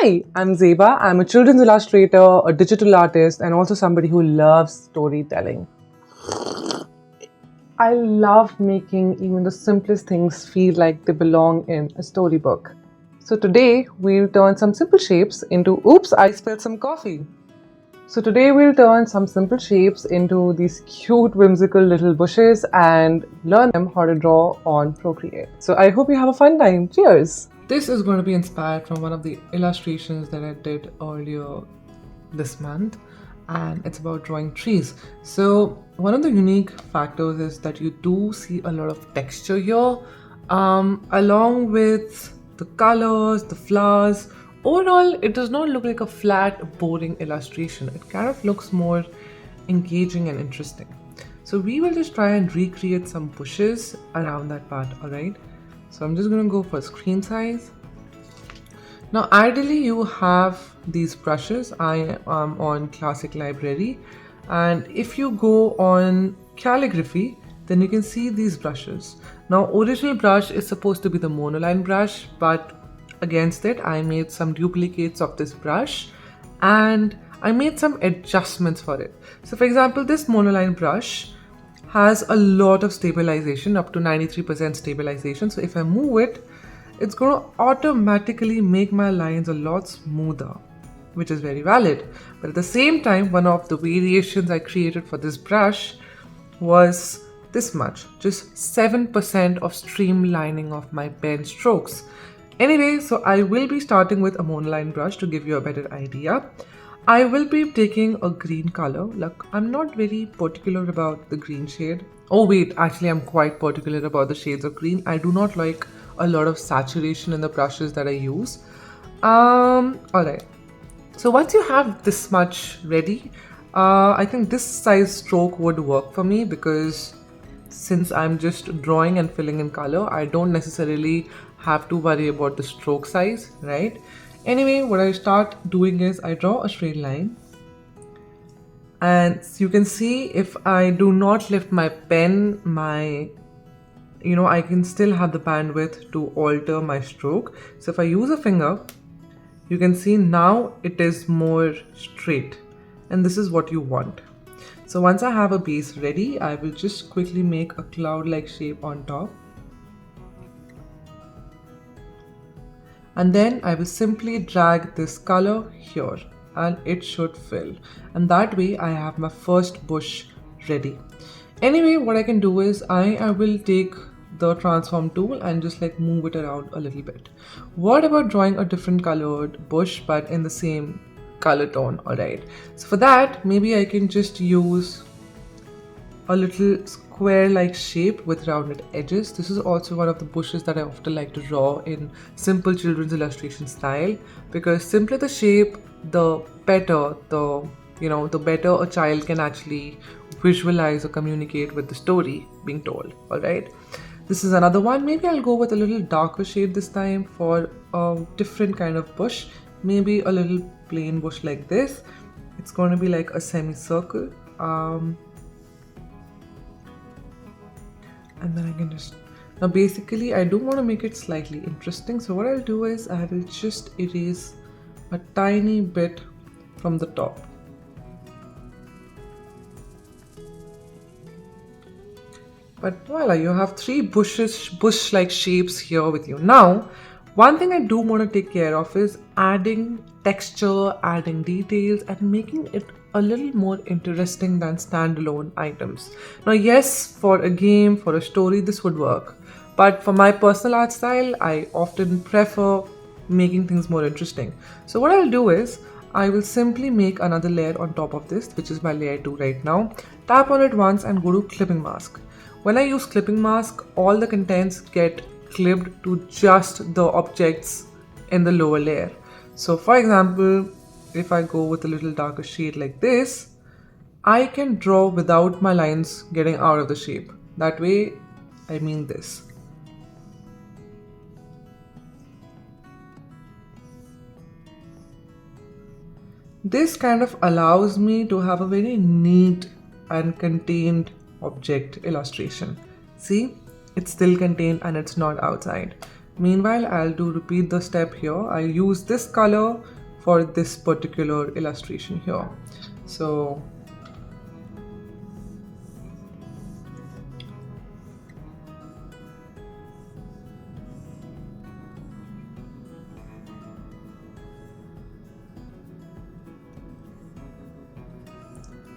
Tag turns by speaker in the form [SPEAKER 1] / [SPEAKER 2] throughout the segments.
[SPEAKER 1] Hi, I'm Zeba. I'm a children's illustrator, a digital artist, and also somebody who loves storytelling. I love making even the simplest things feel like they belong in a storybook. So today we'll turn some simple shapes into oops, I spilled some coffee. So today we'll turn some simple shapes into these cute, whimsical little bushes and learn them how to draw on Procreate. So I hope you have a fun time. Cheers! This is going to be inspired from one of the illustrations that I did earlier this month, and it's about drawing trees. So one of the unique factors is that you do see a lot of texture here, along with the colors, the flowers. Overall, it does not look like a flat, boring illustration. It kind of looks more engaging and interesting. So we will just try and recreate some bushes around that part, alright? So I'm just going to go for screen size. Now ideally you have these brushes. I am on Classic Library, and if you go on calligraphy, then you can see these brushes. Now original brush is supposed to be the monoline brush, but against it I made some duplicates of this brush and I made some adjustments for it. So for example, this monoline brush has a lot of stabilization, up to 93% stabilization. So if I move it, it's going to automatically make my lines a lot smoother, which is very valid. But at the same time, one of the variations I created for this brush was this much, just 7% of streamlining of my pen strokes. Anyway, so I will be starting with a monoline brush to give you a better idea. I will be taking a green color. Look, I'm not very particular about the green shade. Oh wait, actually I'm quite particular about the shades of green. I do not like a lot of saturation in the brushes that I use. Alright. So once you have this much ready, I think this size stroke would work for me, because since I'm just drawing and filling in color, I don't necessarily have to worry about the stroke size, right? Anyway, what I start doing is I draw a straight line, and you can see if I do not lift my pen, I can still have the bandwidth to alter my stroke. So if I use a finger, you can see now it is more straight, and this is what you want. So once I have a base ready, I will just quickly make a cloud-like shape on top. And then I will simply drag this color here and it should fill. And that way I have my first bush ready. Anyway, what I can do is I will take the transform tool and just like move it around a little bit. What about drawing a different colored bush but in the same color tone? Alright, so for that maybe I can just use a little square-like shape with rounded edges. This is also one of the bushes that I often like to draw in simple children's illustration style, because simpler the shape, the better the better a child can actually visualize or communicate with the story being told. Alright, this is another one. Maybe I'll go with a little darker shade this time for a different kind of bush. Maybe a little plain bush like this. It's going to be like a semicircle. And then I can just, now basically I do want to make it slightly interesting, so what I'll do is I will just erase a tiny bit from the top. But voila, you have three bush-like shapes here with you. Now, one thing I do want to take care of is adding texture, adding details, and making it a little more interesting than standalone items. Now, yes, for a game, for a story, this would work. But for my personal art style, I often prefer making things more interesting. So what I'll do is, I will simply make another layer on top of this, which is my layer 2 right now. Tap on it once and go to clipping mask. When I use clipping mask, all the contents get clipped to just the objects in the lower layer. So for example, if I go with a little darker shade like this, I can draw without my lines getting out of the shape. That way, I mean this. This kind of allows me to have a very neat and contained object illustration. See, it's still contained and it's not outside. Meanwhile, I'll repeat the step here. I'll use this color for this particular illustration here. So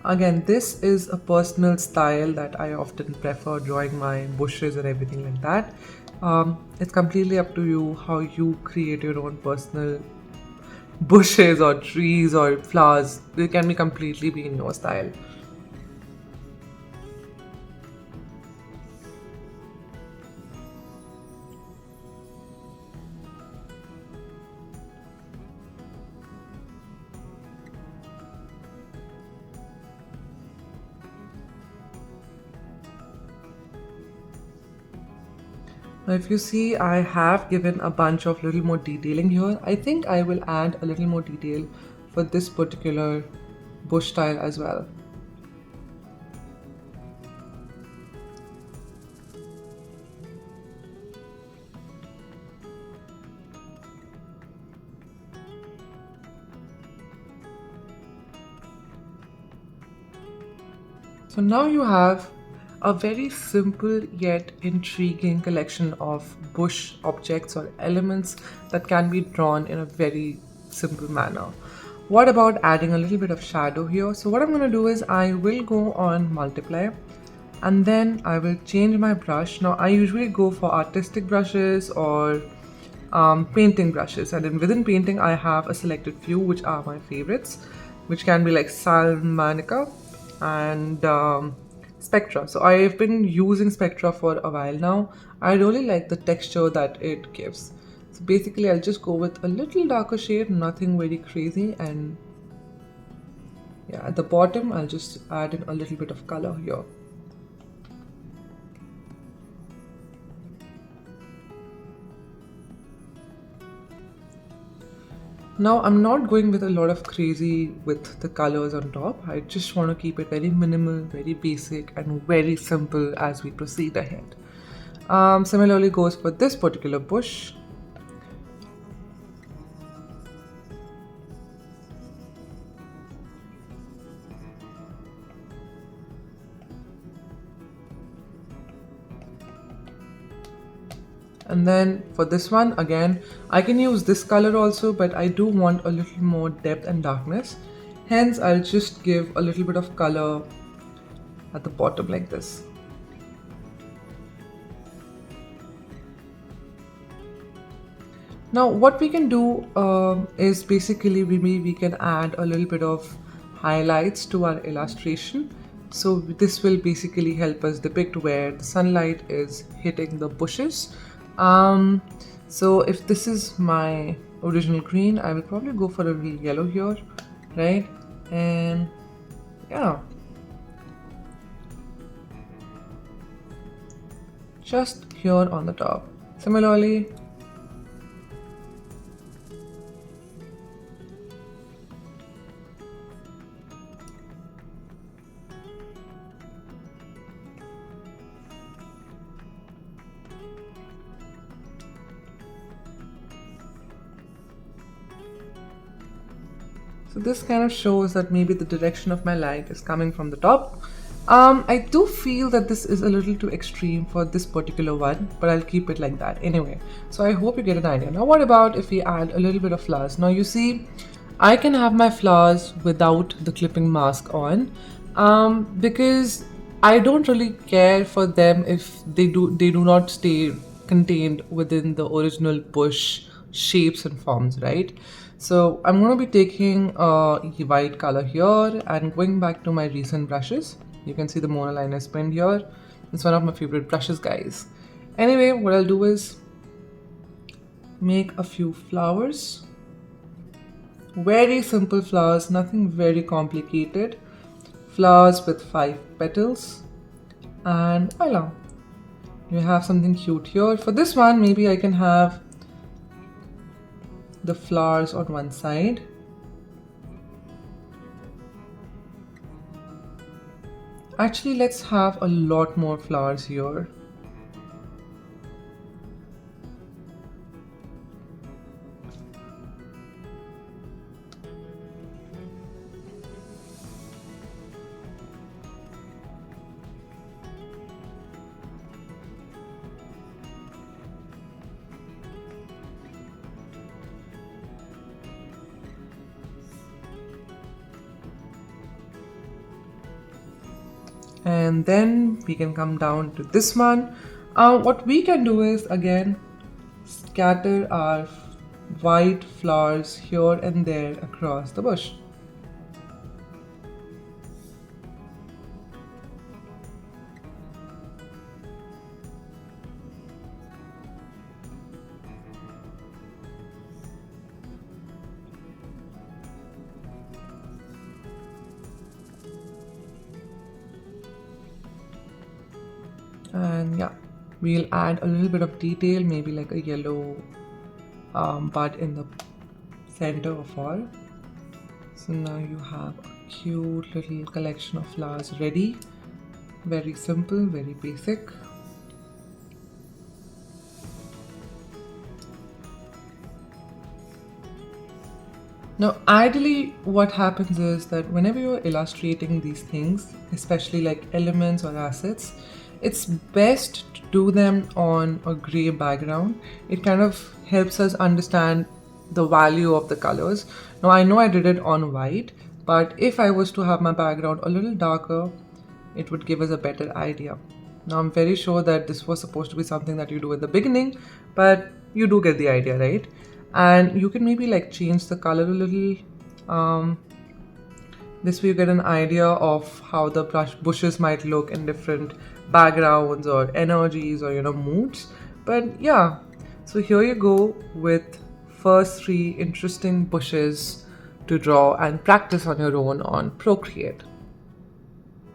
[SPEAKER 1] again, this is a personal style that I often prefer, drawing my bushes and everything like that. It's completely up to you how you create your own personal bushes or trees or flowers. They can be completely be in your style. Now if you see, I have given a bunch of little more detailing here. I think I will add a little more detail for this particular bush style as well. So now you have a very simple yet intriguing collection of bush objects or elements that can be drawn in a very simple manner. What about adding a little bit of shadow here? So what I'm going to do is I will go on multiply and then I will change my brush. Now I usually go for artistic brushes or painting brushes, and then within painting I have a selected few which are my favorites, which can be like Salmanica and Spectra. So I've been using Spectra for a while now. I really like the texture that it gives. So basically I'll just go with a little darker shade, nothing very crazy, and yeah, at the bottom I'll just add in a little bit of color here. Now I'm not going with a lot of crazy with the colors on top. I just want to keep it very minimal, very basic and very simple as we proceed ahead. Similarly goes for this particular bush. And then for this one, again, I can use this color also, but I do want a little more depth and darkness. Hence, I'll just give a little bit of color at the bottom like this. Now, what we can do is basically we can add a little bit of highlights to our illustration. So this will basically help us depict where the sunlight is hitting the bushes. So if this is my original green, I will probably go for a little yellow here, right? And yeah, just here on the top. Similarly, so this kind of shows that maybe the direction of my light is coming from the top. I do feel that this is a little too extreme for this particular one, but I'll keep it like that anyway. So I hope you get an idea. Now what about if we add a little bit of flowers? Now you see, I can have my flowers without the clipping mask on, because I don't really care for them if they do not stay contained within the original bush shapes and forms, right? So I'm going to be taking a white color here and going back to my recent brushes. You can see the monoliner pen here. It's one of my favorite brushes, guys. Anyway, what I'll do is make a few flowers. Very simple flowers, nothing very complicated. Flowers with 5 petals. And voila. You have something cute here. For this one, maybe I can have the flowers on one side. Actually, let's have a lot more flowers here. And then we can come down to this one. What we can do is again scatter our white flowers here and there across the bush. And yeah, we'll add a little bit of detail, maybe like a yellow bud in the center of all. So now you have a cute little collection of flowers ready. Very simple, very basic. Now, ideally, what happens is that whenever you're illustrating these things, especially like elements or assets, it's best to do them on a gray background. It kind of helps us understand the value of the colors. Now, I know I did it on white, but if I was to have my background a little darker, it would give us a better idea. Now, I'm very sure that this was supposed to be something that you do at the beginning, but you do get the idea, right? And you can maybe like change the color a little. This way you get an idea of how the bushes might look in different backgrounds or energies or moods. But yeah, so here you go with first 3 interesting bushes to draw and practice on your own on Procreate.